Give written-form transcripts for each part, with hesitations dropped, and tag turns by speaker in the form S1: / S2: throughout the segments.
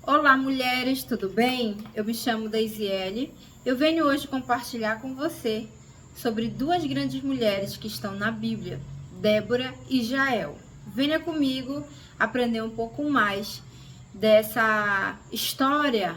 S1: Olá, mulheres, tudo bem? Eu me chamo Daisiele. Eu venho hoje compartilhar com você sobre duas grandes mulheres que estão na Bíblia, Débora e Jael. Venha comigo aprender um pouco mais dessa história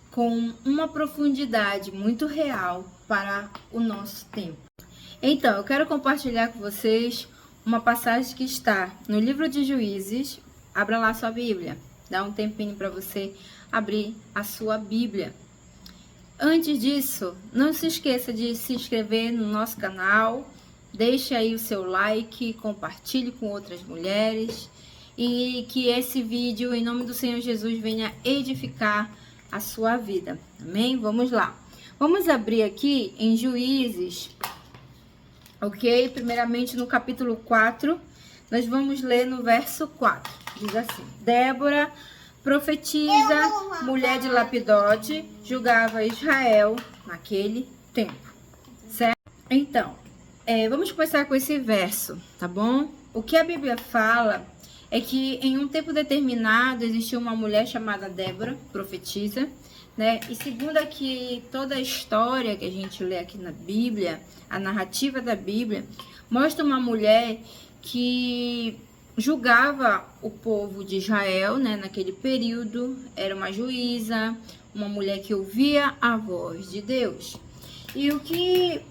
S1: com uma profundidade muito real para o nosso tempo. Então, eu quero compartilhar com vocês uma passagem que está no livro de Juízes. Abra lá sua Bíblia. Dá um tempinho para você abrir a sua Bíblia. Antes disso, não se esqueça de se inscrever no nosso canal. Deixe aí o seu like, compartilhe com outras mulheres. E que esse vídeo, em nome do Senhor Jesus, venha edificar a sua vida. Amém? Vamos lá. Vamos abrir aqui em Juízes, ok? Primeiramente no capítulo 4, nós vamos ler no verso 4. Diz assim: Débora, profetisa, mulher de Lapidote, julgava Israel naquele tempo. Certo? Então, vamos começar com esse verso, tá bom? O que a Bíblia fala é que em um tempo determinado existiu uma mulher chamada Débora, profetisa, né? E segundo aqui toda a história que a gente lê aqui na Bíblia, a narrativa da Bíblia, mostra uma mulher que julgava o povo de Israel, né? Naquele período, era uma juíza, uma mulher que ouvia a voz de Deus. E o que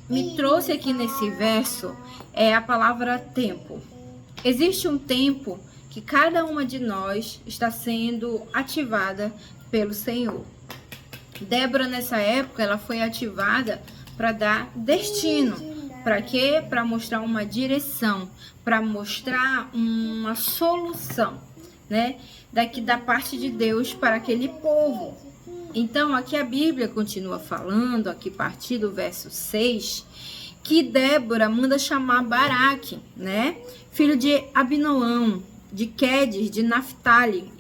S1: me trouxe aqui nesse verso é a palavra tempo. Existe um tempo que cada uma de nós está sendo ativada pelo Senhor. Débora, nessa época, ela foi ativada para dar destino. Para quê? Para mostrar uma direção, para mostrar uma solução, né? Daqui da parte de Deus para aquele povo. Então, aqui a Bíblia continua falando, aqui a partir do verso 6, que Débora manda chamar Baraque, né? Filho de Abinoão, de Quedes, de Naphtali,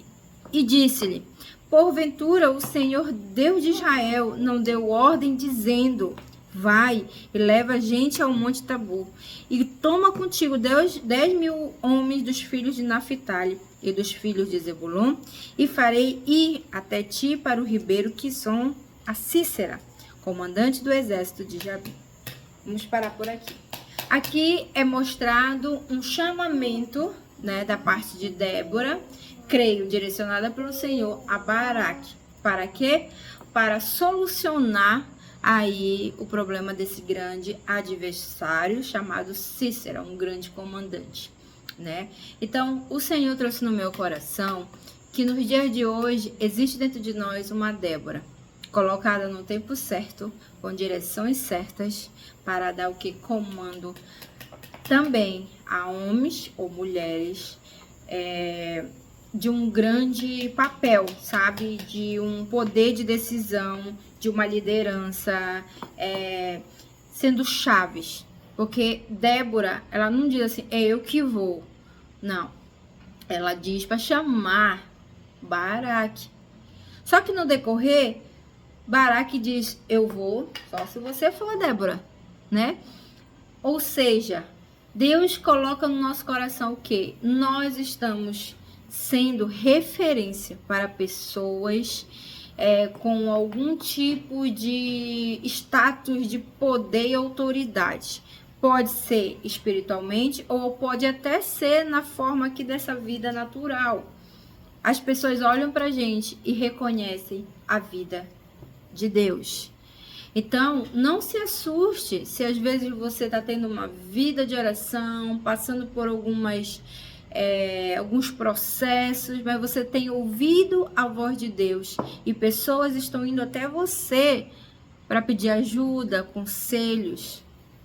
S1: e disse-lhe: porventura o Senhor Deus de Israel não deu ordem dizendo: vai e leva a gente ao monte Tabor, e toma contigo 10.000 homens dos filhos de Naphtali e dos filhos de Zebulon, e farei ir até ti para o ribeiro Quison, a Cícera, comandante do exército de Jabim. Vamos parar por aqui. Aqui é mostrado um chamamento, né, da parte de Débora, creio, direcionada pelo Senhor a Baraque. Para quê? Para solucionar aí o problema desse grande adversário chamado Cícera, um grande comandante, né? Então, o Senhor trouxe no meu coração que nos dias de hoje existe dentro de nós uma Débora, colocada no tempo certo, com direções certas, para dar o que? Comando também a homens ou mulheres de um grande papel, sabe? De um poder de decisão, de uma liderança, sendo chaves. Porque Débora, ela não diz assim, é eu que vou. Não. Ela diz para chamar Baraque. Só que no decorrer, Baraque diz, eu vou, só se você for, Débora, né? Ou seja, Deus coloca no nosso coração o quê? Nós estamos sendo referência para pessoas com algum tipo de status de poder e autoridade. Pode ser espiritualmente ou pode até ser na forma aqui dessa vida natural. As pessoas olham para a gente e reconhecem a vida de Deus. Então, não se assuste se às vezes você está tendo uma vida de oração, passando por alguns processos, mas você tem ouvido a voz de Deus e pessoas estão indo até você para pedir ajuda, conselhos.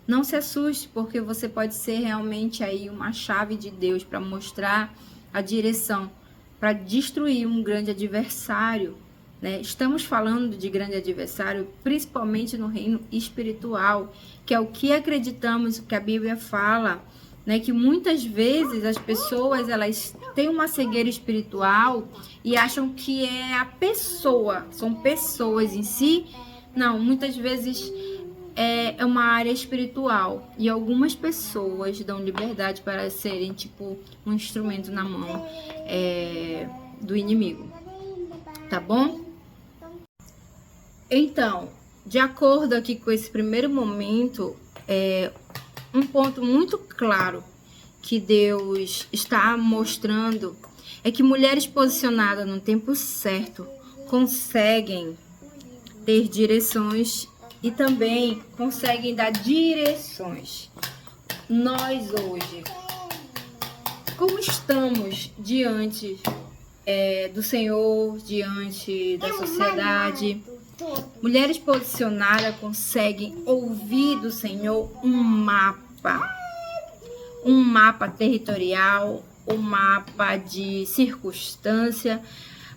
S1: Não se assuste, porque você pode ser realmente aí uma chave de Deus para mostrar a direção, para destruir um grande adversário, né? Estamos falando de grande adversário, principalmente no reino espiritual, que é o que acreditamos, o que a Bíblia fala, né? Que muitas vezes as pessoas, elas têm uma cegueira espiritual e acham que é a pessoa, são pessoas em si. Não, muitas vezes é uma área espiritual e algumas pessoas dão liberdade para serem tipo um instrumento na mão do inimigo. tá bom? Então, de acordo aqui com esse primeiro momento, um ponto muito claro que Deus está mostrando é que mulheres posicionadas no tempo certo conseguem ter direções e também conseguem dar direções. Nós hoje, como estamos diante do Senhor, diante da sociedade, mulheres posicionadas conseguem ouvir do Senhor um mapa territorial, um mapa de circunstância.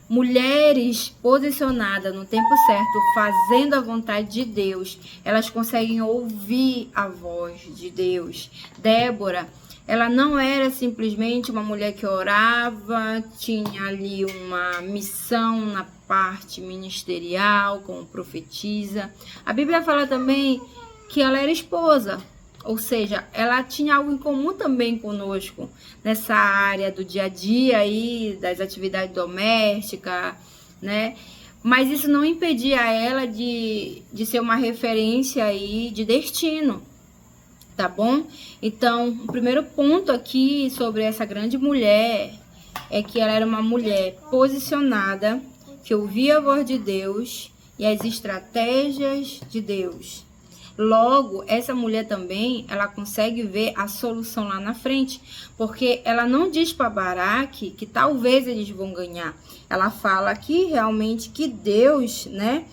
S1: Mulheres posicionadas no tempo certo, fazendo a vontade de Deus, elas conseguem ouvir a voz de Deus. Débora, ela não era simplesmente uma mulher que orava, tinha ali uma missão na parte ministerial, como profetisa. A Bíblia fala também que ela era esposa, ou seja, ela tinha algo em comum também conosco, nessa área do dia a dia aí, das atividades domésticas, né? Mas isso não impedia ela de ser uma referência aí de destino, tá bom? Então, o primeiro ponto aqui sobre essa grande mulher é que ela era uma mulher posicionada, que ouvia a voz de Deus e as estratégias de Deus. Logo, essa mulher também, ela consegue ver a solução lá na frente, porque ela não diz para Baraque que talvez eles vão ganhar. Ela fala aqui realmente que Deus, né,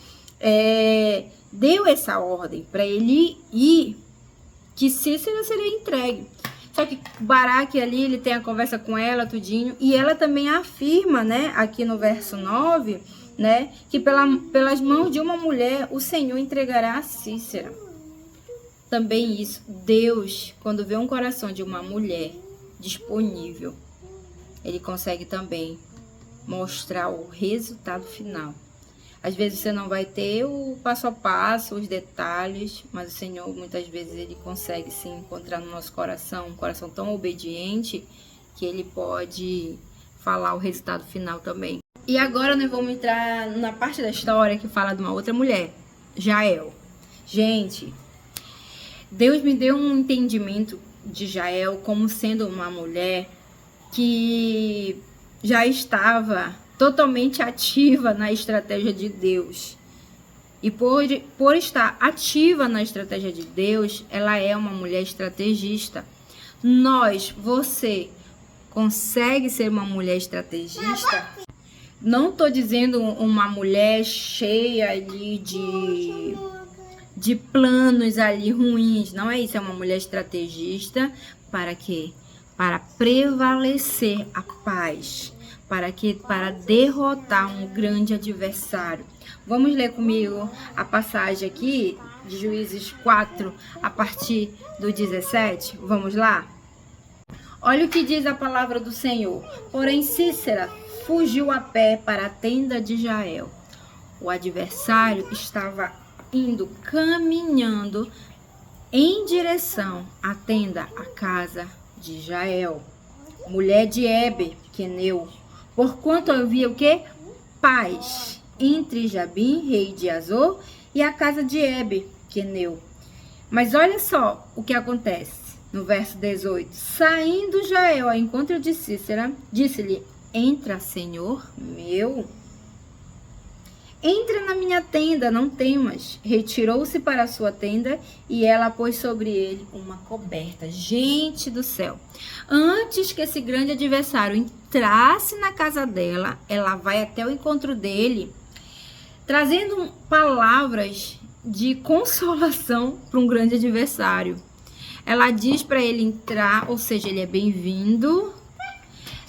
S1: deu essa ordem para ele ir, que Cícera seria entregue. Só que Baraque ali, ele tem a conversa com ela, tudinho, e ela também afirma, né, aqui no verso 9, né, que pelas mãos de uma mulher o Senhor entregará a Cícera. Também isso, Deus, quando vê um coração de uma mulher disponível, ele consegue também mostrar o resultado final. Às vezes você não vai ter o passo a passo, os detalhes, mas o Senhor, muitas vezes, ele consegue sim encontrar no nosso coração, um coração tão obediente, que ele pode falar o resultado final também. E agora nós vamos entrar na parte da história que fala de uma outra mulher, Jael. Gente, Deus me deu um entendimento de Jael como sendo uma mulher que já estava totalmente ativa na estratégia de Deus. E por estar ativa na estratégia de Deus, ela é uma mulher estrategista. Você consegue ser uma mulher estrategista? Não estou dizendo uma mulher cheia ali de planos ali ruins, não é isso, é uma mulher estrategista para quê? Para prevalecer a paz, para derrotar um grande adversário. Vamos ler comigo a passagem aqui de Juízes 4, a partir do 17, vamos lá? Olha o que diz a palavra do Senhor. Porém Cícera fugiu a pé para a tenda de Jael. O adversário estava caminhando em direção à tenda, à casa de Jael, mulher de Heber, queneu, porquanto havia o quê? Paz entre Jabim, rei de Azor, e a casa de Heber, queneu. Mas olha só o que acontece no verso 18. Saindo Jael ao encontro de Cícera, disse-lhe: entra, Senhor meu. Entra na minha tenda, não temas. Retirou-se para a sua tenda e ela pôs sobre ele uma coberta. Gente do céu! Antes que esse grande adversário entrasse na casa dela, ela vai até o encontro dele, trazendo palavras de consolação para um grande adversário. Ela diz para ele entrar, ou seja, ele é bem-vindo,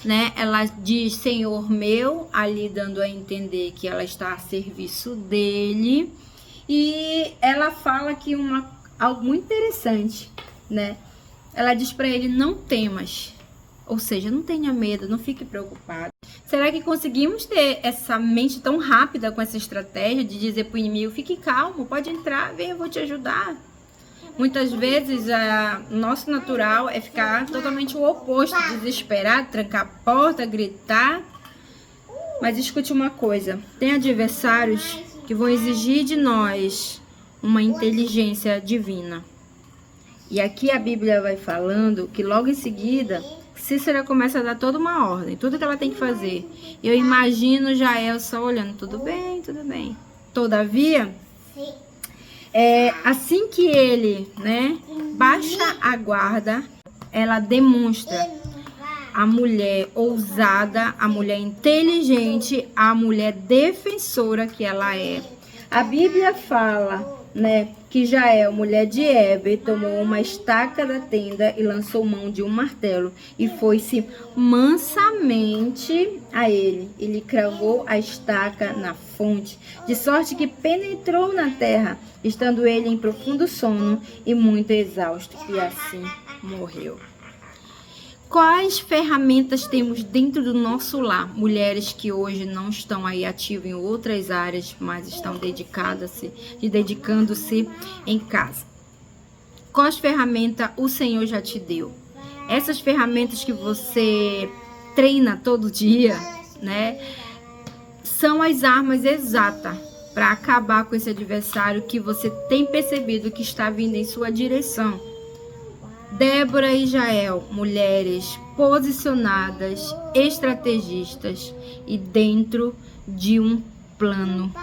S1: né? Ela diz Senhor meu, ali dando a entender que ela está a serviço dele. E ela fala aqui algo muito interessante, né? Ela diz para ele: não temas, ou seja, não tenha medo, não fique preocupado. Será que conseguimos ter essa mente tão rápida com essa estratégia de dizer para o inimigo: fique calmo, pode entrar, vem, eu vou te ajudar? Muitas vezes, nosso natural é ficar totalmente o oposto, desesperado, trancar a porta, gritar. Mas escute uma coisa, tem adversários que vão exigir de nós uma inteligência divina. E aqui a Bíblia vai falando que logo em seguida, Cícera começa a dar toda uma ordem, tudo que ela tem que fazer. Eu imagino Jael só olhando, tudo bem, tudo bem. Todavia, assim que ele, baixa a guarda, ela demonstra a mulher ousada, a mulher inteligente, a mulher defensora que ela é. A Bíblia fala, que Jael, mulher de Heber, tomou uma estaca da tenda e lançou mão de um martelo e foi-se mansamente a ele. E lhe cravou a estaca na fonte, de sorte que penetrou na terra, estando ele em profundo sono e muito exausto, e assim morreu. Quais ferramentas temos dentro do nosso lar? Mulheres que hoje não estão aí ativas em outras áreas, mas estão dedicando-se em casa. Quais ferramentas o Senhor já te deu? Essas ferramentas que você treina todo dia, são as armas exatas para acabar com esse adversário que você tem percebido que está vindo em sua direção. Débora e Jael, mulheres posicionadas, estrategistas e dentro de um plano,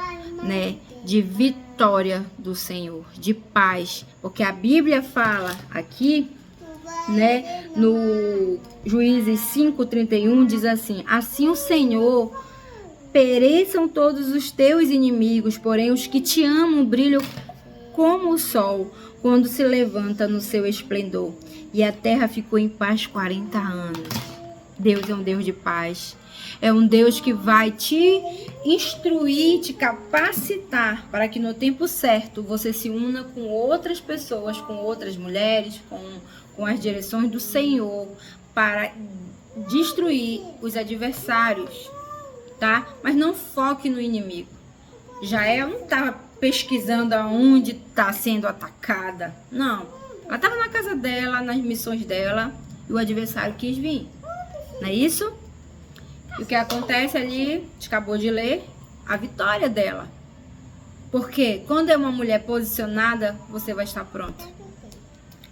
S1: de vitória do Senhor, de paz, porque a Bíblia fala aqui, no Juízes 5:31 diz assim: assim o Senhor, pereçam todos os teus inimigos, porém os que te amam brilham como o sol quando se levanta no seu esplendor. E a terra ficou em paz 40 anos. Deus é um Deus de paz. É um Deus que vai te instruir, te capacitar para que no tempo certo você se una com outras pessoas, com outras mulheres, com as direções do Senhor, para destruir os adversários, tá? Mas não foque no inimigo. Jael não estava pesquisando aonde está sendo atacada. Não. Ela estava na casa dela, nas missões dela, e o adversário quis vir. Não é isso? E o que acontece ali, a gente acabou de ler, a vitória dela. Porque quando é uma mulher posicionada, você vai estar pronta.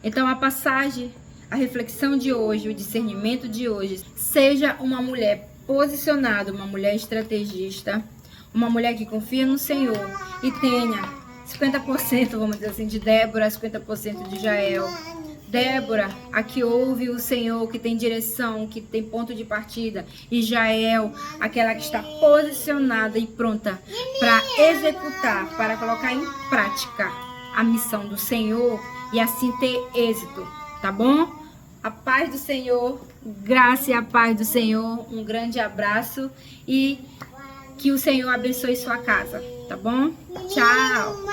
S1: Então a passagem, a reflexão de hoje, o discernimento de hoje, seja uma mulher posicionada, uma mulher estrategista, uma mulher que confia no Senhor e tenha 50%, vamos dizer assim, de Débora, 50% de Jael. Débora, a que ouve o Senhor, que tem direção, que tem ponto de partida. E Jael, aquela que está posicionada e pronta para executar, para colocar em prática a missão do Senhor e assim ter êxito, tá bom? A paz do Senhor, graça e a paz do Senhor, um grande abraço e que o Senhor abençoe sua casa, tá bom? Tchau!